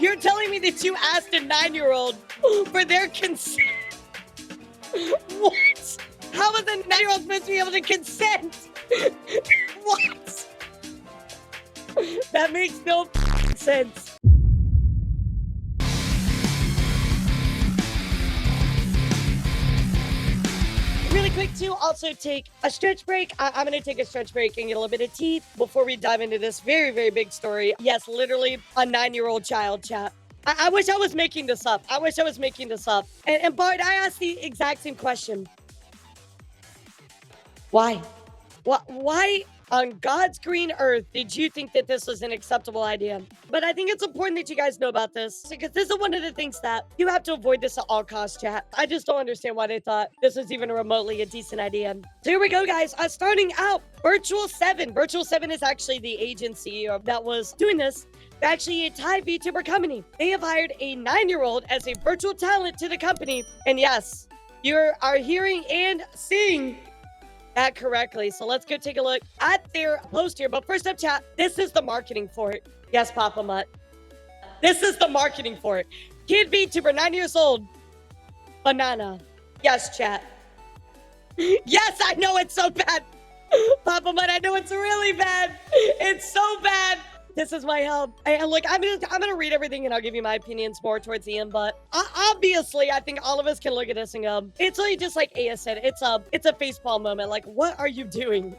You're telling me that you asked a 9-year-old for their consent? What? How is a 9-year-old supposed to be able to consent? What? That makes no sense. Really quick to also take a stretch break. I'm going to take a stretch break and get a little bit of tea before we dive into this very, very big story. Yes, literally a 9-year-old child, chat. I wish I was making this up. And Bart, I asked the exact same question. Why? Why on God's green earth did you think that this was an acceptable idea? But I think it's important that you guys know about this because this is one of the things that you have to avoid this at all costs, chat. I just don't understand why they thought this was even remotely a decent idea. So here we go, guys. Starting out, Virtual 7. Virtual 7 is actually the agency that was doing this. They're actually a Thai VTuber company. They have hired a 9-year-old as a virtual talent to the company. And yes, you are hearing and seeing that correctly. So let's go take a look at their post here. But first up, chat, this is the marketing for it. Yes, Papa Mutt. This is the marketing for it. Kid VTuber, 9 years old. Banana. Yes, chat. Yes, I know it's so bad. Papa Mutt, I know it's really bad. It's so bad. This is my help. And look, I'm gonna read everything and I'll give you my opinions more towards the end. But obviously, I think all of us can look at this and go, it's really just like Aya said. It's a facepalm moment. Like, what are you doing?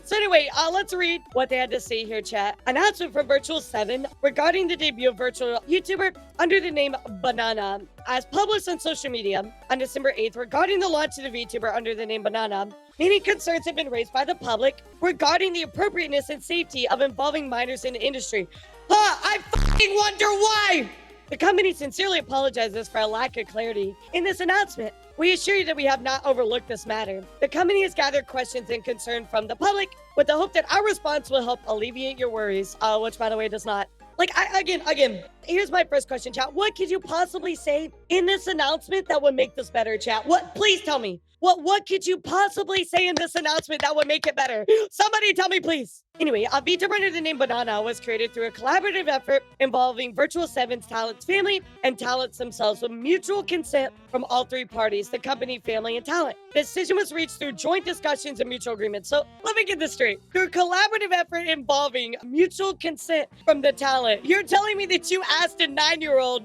So anyway, let's read what they had to say here, chat. Announcement from Virtual 7 regarding the debut of virtual YouTuber under the name Banana. As published on social media on December 8th regarding the launch of the VTuber under the name Banana, many concerns have been raised by the public regarding the appropriateness and safety of involving minors in the industry. I fucking wonder why! The company sincerely apologizes for a lack of clarity in this announcement. We assure you that we have not overlooked this matter. The company has gathered questions and concern from the public with the hope that our response will help alleviate your worries, which, by the way, does not. Like, again, here's my first question, chat. What could you possibly say in this announcement that would make this better, chat? What? Please tell me. What could you possibly say in this announcement that would make it better? Somebody tell me, please. Anyway, a VTuber under the name Banana was created through a collaborative effort involving Virtual 7's talents family and talents themselves with mutual consent from all three parties, the company, family, and talent. The decision was reached through joint discussions and mutual agreement. So let me get this straight. Through a collaborative effort involving mutual consent from the talent, you're telling me that you asked a 9-year-old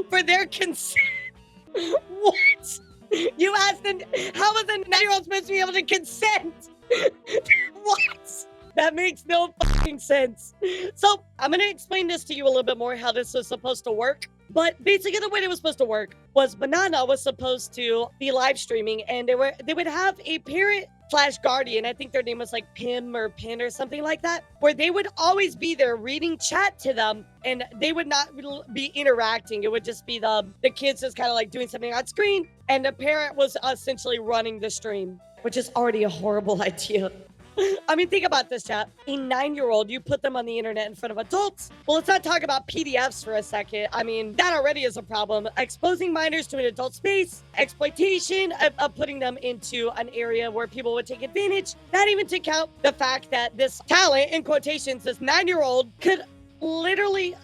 for their consent? What? You asked them, how is a 9-year-old supposed to be able to consent? What? That makes no fucking sense. So I'm going to explain this to you a little bit more, how this was supposed to work. But basically the way it was supposed to work was Banana was supposed to be live streaming and they would have a parent / guardian. I think their name was like Pim or Pin or something like that, where they would always be there reading chat to them and they would not be interacting. It would just be the kids just kind of like doing something on screen and the parent was essentially running the stream, which is already a horrible idea. I mean, think about this, chat. A 9-year-old, you put them on the internet in front of adults. Well, let's not talk about PDFs for a second. I mean, that already is a problem. Exposing minors to an adult space, exploitation of putting them into an area where people would take advantage. Not even to count the fact that this talent, in quotations, this 9-year-old could literally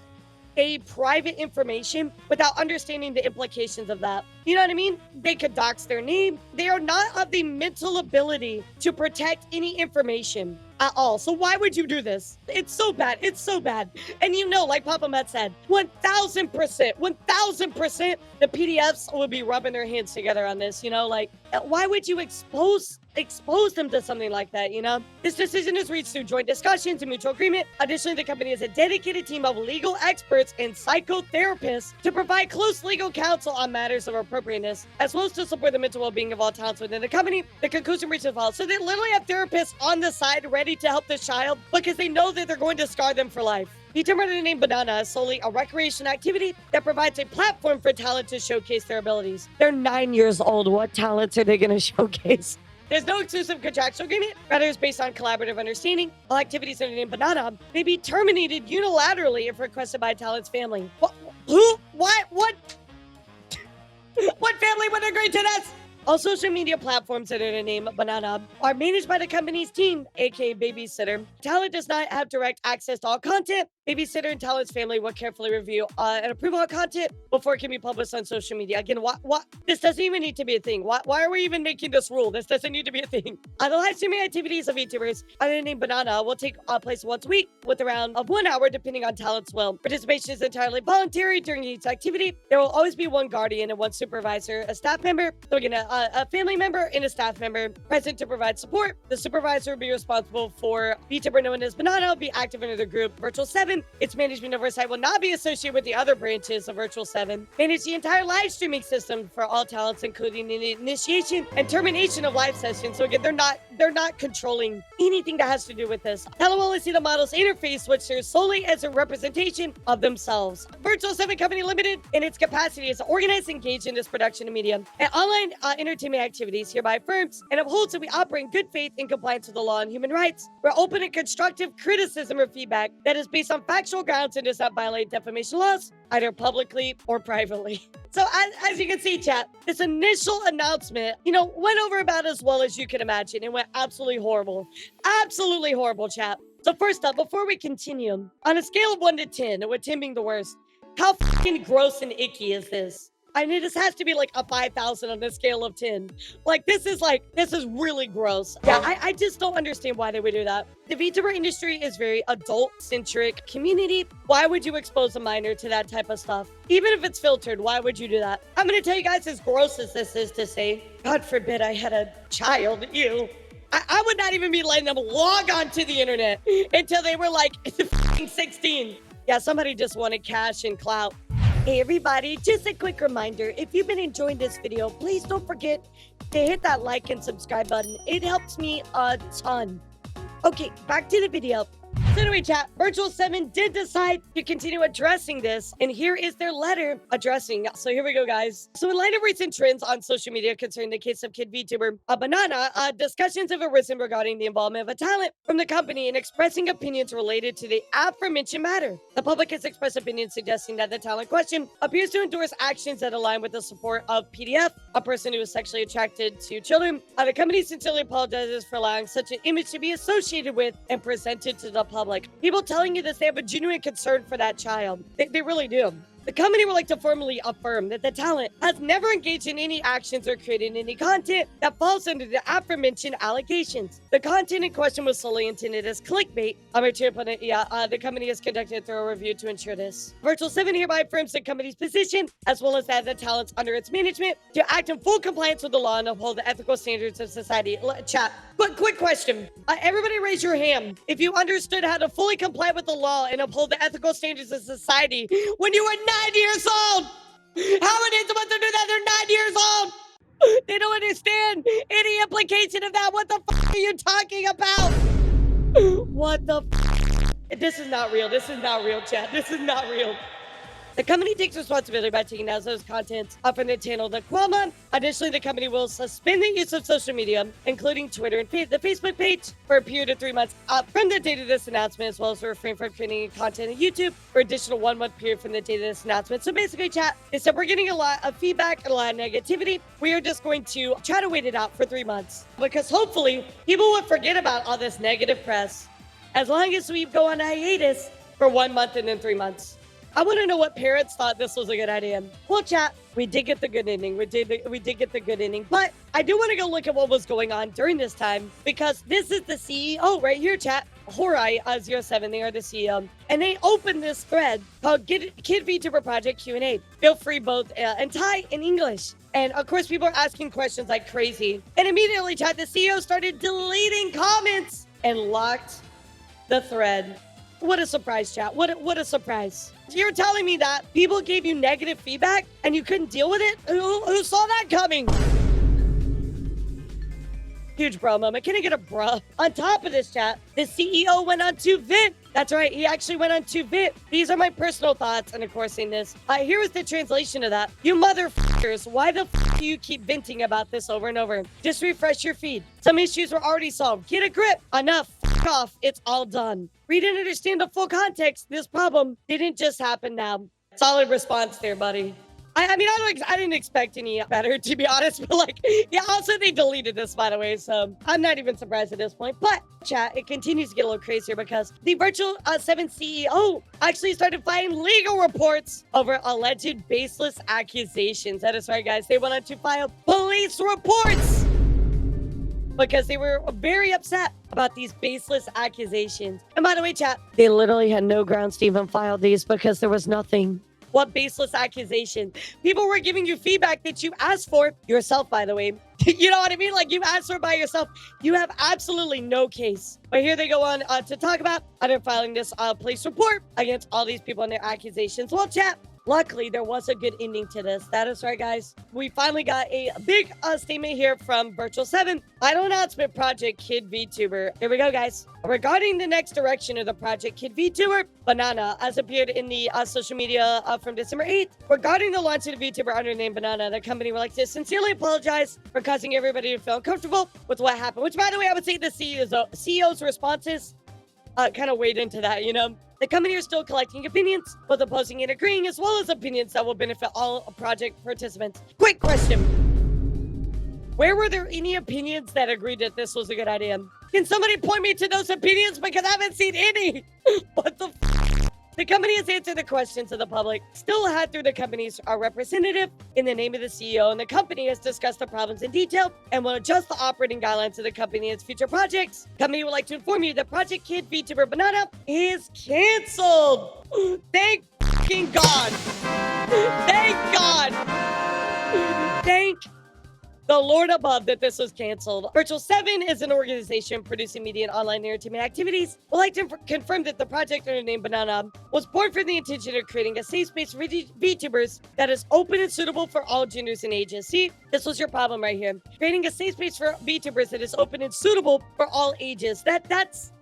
a private information without understanding the implications of that. You know what I mean? They could dox their name. They are not of the mental ability to protect any information at all. So why would you do this? It's so bad. It's so bad. And you know, like Papa Matt said, 1000%, the PDFs would be rubbing their hands together on this, you know? Like, why would you expose them to something like that, you know? This decision is reached through joint discussions and mutual agreement. Additionally, the company has a dedicated team of legal experts and psychotherapists to provide close legal counsel on matters of appropriateness, as well as to support the mental well-being of all talents within the company. The conclusion reached as follows. So they literally have therapists on the side ready to help this child because they know that they're going to scar them for life. VTuber under the name Banana is solely a recreation activity that provides a platform for talent to showcase their abilities. They're 9 years old. What talents are they going to showcase? There's no exclusive contractual agreement. Rather, it's based on collaborative understanding. All activities under the name Banana may be terminated unilaterally if requested by a talent's family. What? Who? What? What? What family would agree to this? All social media platforms under the name Banana are managed by the company's team, aka babysitter. Talent does not have direct access to all content, Babysitter and talent's family will carefully review and approve all content before it can be published on social media. Again, what? This doesn't even need to be a thing. Why are we even making this rule? This doesn't need to be a thing. The live streaming activities of VTubers under the name Banana will take place once a week with around of 1 hour depending on talent's will. Participation is entirely voluntary during each activity. There will always be one guardian and one supervisor, a staff member, so again, a family member and a staff member present to provide support. The supervisor will be responsible for VTuber known as Banana, will be active in the group Virtual 7. Its management oversight will not be associated with the other branches of Virtual 7. Manage the entire live streaming system for all talents, including the initiation and termination of live sessions. So again, they're not controlling anything that has to do with this. Talent will only see the model's interface, which serves solely as a representation of themselves. Virtual 7 Company Limited, in its capacity as organized, engaged in this production of media and online entertainment activities, hereby affirms and upholds that we operate in good faith in compliance with the law and human rights. We're open to constructive criticism or feedback that is based on factual grounds and does not violate defamation laws, either publicly or privately. So as you can see, chat, this initial announcement, went over about as well as you can imagine. It went absolutely horrible. Absolutely horrible, chat. So first up, before we continue, on a scale of 1 to 10, with 10 being the worst, how fucking gross and icky is this? I mean, this has to be like a 5,000 on the scale of 10. This is really gross. Yeah, I just don't understand why they would do that. The VTuber industry is very adult-centric community. Why would you expose a minor to that type of stuff? Even if it's filtered, why would you do that? I'm going to tell you guys, as gross as this is to say, God forbid I had a child, I would not even be letting them log onto the internet until they were like 16. Yeah, somebody just wanted cash and clout. Hey everybody, just a quick reminder, if you've been enjoying this video, please don't forget to hit that like and subscribe button. It helps me a ton. Okay, back to the video. So anyway, chat, Virtual 7 did decide to continue addressing this, and here is their letter addressing. So here we go, guys. So in light of recent trends on social media concerning the case of kid VTuber Banana, discussions have arisen regarding the involvement of a talent from the company in expressing opinions related to the aforementioned matter. The public has expressed opinions suggesting that the talent question appears to endorse actions that align with the support of PDF, a person who is sexually attracted to children. The company sincerely apologizes for allowing such an image to be associated with and presented to the public. People telling you this, they have a genuine concern for that child. They really do. The company would like to formally affirm that the talent has never engaged in any actions or created any content that falls under the aforementioned allegations. The content in question was solely intended as clickbait. The company has conducted a thorough review to ensure this. Virtual 7 hereby affirms the company's position, as well as that of the talents under its management, to act in full compliance with the law and uphold the ethical standards of society. Chat. Quick question. Everybody raise your hand if you understood how to fully comply with the law and uphold the ethical standards of society when you were 9 years old. How are they supposed to do that? They're 9 years old. They don't understand any implication of that. What the are you talking about? What the This is not real. This is not real, chat. This is not real. The company takes responsibility by taking down those contents from the channel The Qualma. Additionally, the company will suspend the use of social media, including Twitter and the Facebook page, for a period of 3 months from the date of this announcement, as well as refrain from creating content on YouTube for additional 1 month period from the date of this announcement. So basically, chat, they said we're getting a lot of feedback and a lot of negativity. We are just going to try to wait it out for 3 months, because hopefully people will forget about all this negative press as long as we go on hiatus for 1 month and then 3 months. I want to know what parents thought this was a good idea. Well, chat, we did get the good ending. We did get the good ending. But I do want to go look at what was going on during this time, because this is the CEO right here, chat. Horai07, they are the CEO. And they opened this thread called Kid VTuber Project Q&A. Feel free both in Thai and English. And of course, people are asking questions like crazy. And immediately, chat, the CEO started deleting comments and locked the thread. What a surprise, chat. What a surprise. You're telling me that people gave you negative feedback and you couldn't deal with it? Who saw that coming? Huge bro moment. Can I get a bro? On top of this, chat, the CEO went on to vent. That's right. He actually went on to vent. These are my personal thoughts, and of course, in this. Here is the translation of that. You motherfuckers, why the do you keep venting about this over and over? Just refresh your feed. Some issues were already solved. Get a grip. Enough. Off. It's all done. Read and understand the full context. This problem didn't just happen now. Solid response there, buddy. I mean, I didn't expect any better, to be honest. But like, yeah. Also, they deleted this, by the way, so I'm not even surprised at this point. But chat, it continues to get a little crazier because the Virtual 7 CEO actually started filing legal reports over alleged baseless accusations. That is right, guys. They wanted to file police reports because they were very upset about these baseless accusations. And by the way, chat, they literally had no grounds to even file these because there was nothing. What baseless accusation? People were giving you feedback that you asked for yourself, by the way. You know what I mean? Like, you asked for it by yourself. You have absolutely no case. But here they go on to talk about they're filing this police report against all these people and their accusations. Well, chat, luckily, there was a good ending to this. That is right, guys. We finally got a big statement here from Virtual 7. Final announcement, Project Kid VTuber. Here we go, guys. Regarding the next direction of the Project Kid VTuber, Banana, as appeared in the social media from December 8th. Regarding the launch of the VTuber under the name Banana, the company would like to sincerely apologize for causing everybody to feel uncomfortable with what happened. Which, by the way, I would say the CEO's responses kind of weighed into that, you know? The company are still collecting opinions, both opposing and agreeing, as well as opinions that will benefit all project participants. Quick question. Where were there any opinions that agreed that this was a good idea? Can somebody point me to those opinions? Because I haven't seen any. What the f? The company has answered the questions of the public, still had through the company's representative in the name of the CEO, and the company has discussed the problems in detail and will adjust the operating guidelines of the company in its future projects. The company would like to inform you that Project Kid VTuber Banana is canceled. Thank fucking God. Thank God. Thank the Lord above that this was canceled. Virtual 7 is an organization producing media and online entertainment activities. We'd like to confirm that the project under the name Banana was born for the intention of creating a safe space for VTubers that is open and suitable for all genders and ages. See, this was your problem right here. Creating a safe space for VTubers that is open and suitable for all ages. That's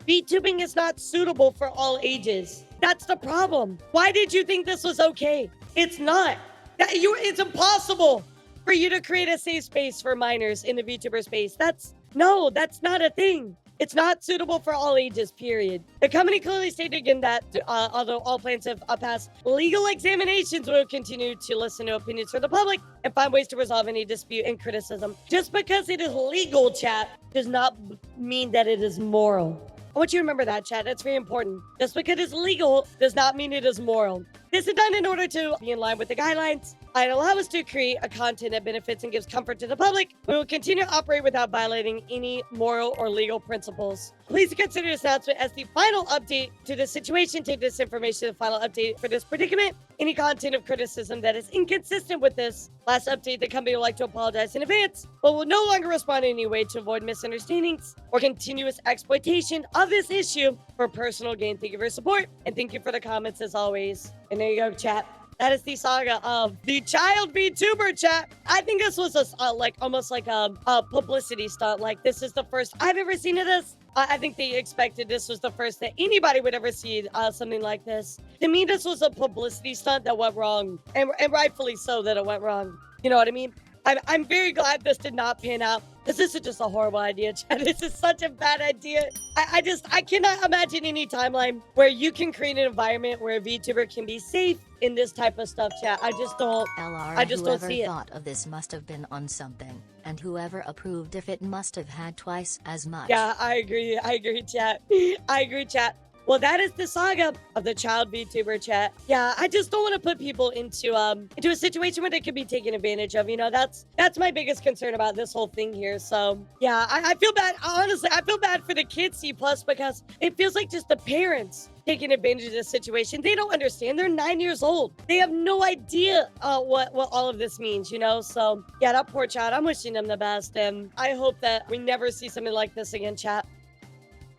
VTubing is not suitable for all ages. That's the problem. Why did you think this was okay? It's not. It's impossible for you to create a safe space for minors in the VTuber space. That's not a thing. It's not suitable for all ages, period. The company clearly stated again that although all plans have passed legal examinations, we will continue to listen to opinions from the public and find ways to resolve any dispute and criticism. Just because it is legal, chat, does not mean that it is moral. I want you to remember that, chat. That's very important. Just because it's legal does not mean it is moral. This is done in order to be in line with the guidelines and allow us to create a content that benefits and gives comfort to the public. We will continue to operate without violating any moral or legal principles. Please consider this announcement as the final update to the situation. Take this information as the final update for this predicament. Any content of criticism that is inconsistent with this last update, the company would like to apologize in advance, but will no longer respond in any way to avoid misunderstandings or continuous exploitation of this issue for personal gain. Thank you for your support, and thank you for the comments as always. And there you go, chat. That is the saga of the child VTuber, chat. I think this was almost like a publicity stunt. Like, this is the first I've ever seen of this. I think they expected this was the first that anybody would ever see something like this. To me, this was a publicity stunt that went wrong, and rightfully so that it went wrong. You know what I mean? I'm very glad this did not pan out. This is just a horrible idea, Chad. This is such a bad idea. I cannot imagine any timeline where you can create an environment where a VTuber can be safe in this type of stuff, Chad. I just don't see it. Whoever thought of this must have been on something, and whoever approved of it must have had twice as much. Yeah, I agree, Chat. I agree, Chat. Well, that is the saga of the child VTuber, chat. Yeah, I just don't want to put people into a situation where they could be taken advantage of. You know, that's my biggest concern about this whole thing here. So yeah, I feel bad. Honestly, I feel bad for the kids C+ because it feels like just the parents taking advantage of this situation. They don't understand. They're 9 years old. They have no idea what all of this means, you know? So yeah, that poor child, I'm wishing them the best. And I hope that we never see something like this again, chat.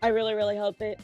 I really, really hope it.